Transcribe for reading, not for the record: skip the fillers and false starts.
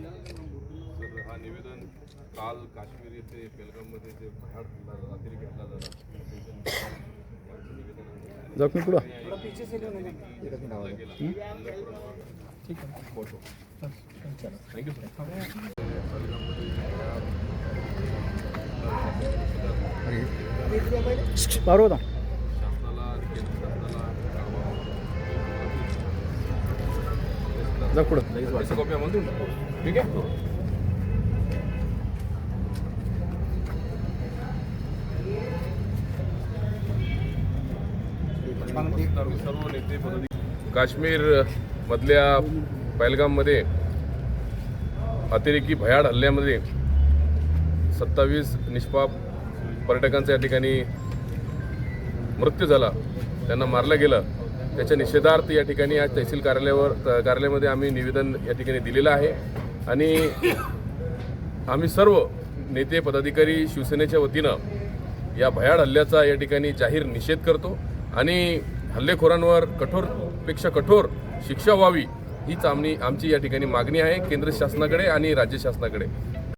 Sir हा निवेदन काल काश्मीर येथे पेलगाममध्ये जे भयाड रात्री घेतला झाला जखमी पुढं ठीक आहे थँक्यू सर. बरोबर होता शासनाला आणि केंद्र शासनाला जग पुढं त्याची कॉपी आम्हाला देऊन टाकू. ठीक आहे. सर्व नेते काश्मीर मधल्या पहलगाममध्ये अतिरेकी भयाड हल्ल्यामध्ये 27 निष्पाप पर्यटकांचा या ठिकाणी मृत्यू झाला, त्यांना मारलं गेलं. त्याच्या निषेधार्थ या ठिकाणी आज तहसील कार्यालयामध्ये आम्ही निवेदन या ठिकाणी दिलेलं आहे आणि आम्ही सर्व नेते पदाधिकारी शिवसेनेच्या वतीनं या भयाड हल्ल्याचा या ठिकाणी जाहीर निषेध करतो आणि हल्लेखोरांवर कठोरपेक्षा कठोर शिक्षा व्हावी हीच आमची या ठिकाणी मागणी आहे केंद्र शासनाकडे आणि राज्य शासनाकडे.